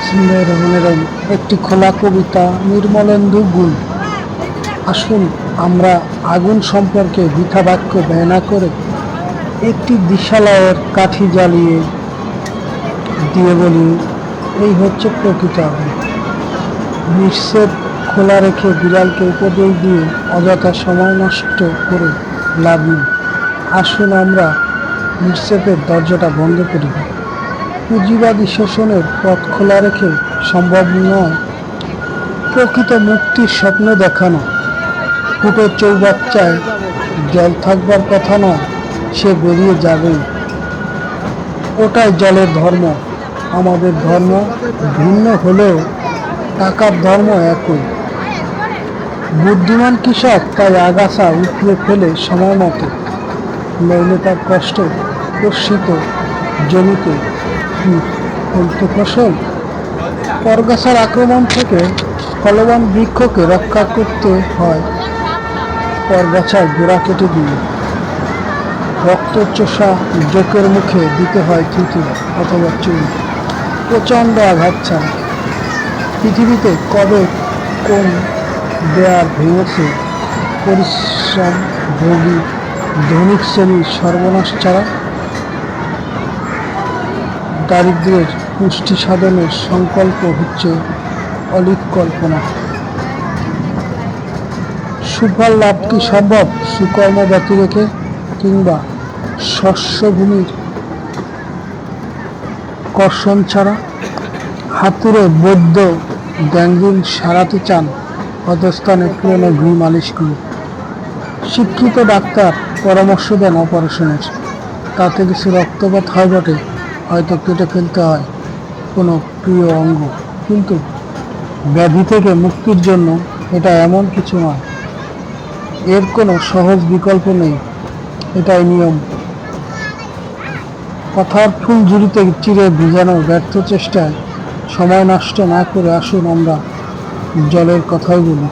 বিসমিল্লাহির একটি খোলা কবিতা নির্মলেন্দু গুণ। আসুন আমরা আগুন সম্পর্কে বৃথা বাক্য ব্যয় না করে একটি দিশালয়ের কাঠি জ্বালিয়ে দিয়ে বলি, এই হচ্ছে প্রকৃত আগুন। নিঃশ্বেদ খোলা রেখে বিড়ালকে উপদেশ দিয়ে অযথা সময় নষ্ট করে লাভ নেই। আসুন আমরা নিঃশ্বেদের দরজাটা বন্ধ করি। পুঁজিবাদী শোষণের পথ খোলা রেখে সম্ভব নয় প্রকৃত মুক্তির স্বপ্ন দেখানো। ফুটো চৌবাচ্চায় জল থাকবার কথা নয়, সে বেরিয়ে যাবেই। ওটাই জলের ধর্ম। আমাদের ধর্ম ভিন্ন হলেও টাকার ধর্ম একই। বুদ্ধিমান কৃষক তাই আগাছা উপড়ে ফেলে সময় মতো, নইলে তার কষ্টে কর্ষিত জমিতে কি ফলতে ফসল। পরগাছার আক্রমণ থেকে ফলবান বৃক্ষকে রক্ষা করতে হয় পরগাছার গোড়া কেটে দিয়ে। রক্তচোষা জোকের মুখে দিতে হয় থুতু অথবা চুল, প্রচণ্ড আঘাত ছাড়া। পৃথিবীতে কবে কোন দেয়ার ভেঙেছে পরিশ্রম ভোগী ধনিক শ্রেণীর সর্বনাশ ছাড়া? দারিদ্র্যের পুষ্টি সাধনের সংকল্প হচ্ছে অলীক কল্পনা। সুফল লাভ কি সম্ভব সুকর্ম ব্যতি রেখে, কিংবা শস্যভূমির কর্ষণ ছাড়া? হাতুড়ে বৈদ্য গ্যাংগ্রিন সারাতে চান ক্ষতস্থানে পুরনো ঘি মালিশ করে। শিক্ষিত ডাক্তার পরামর্শ দেন অপারেশনের, তাতে কিছু রক্তপাত হয় বটে, হয়তো কেটে ফেলতে হয় কোনো প্রিয় অঙ্গ, কিন্তু ব্যাধি থেকে মুক্তির জন্য এটা এমন কিছু নয়। এর কোনো সহজ বিকল্প নেই, এটাই নিয়ম। কথার ফুল ঝুড়িতে চিরে ভিজানোর ব্যর্থ চেষ্টায় সময় নষ্ট না করে আসুন আমরা জলের কথাই বলি।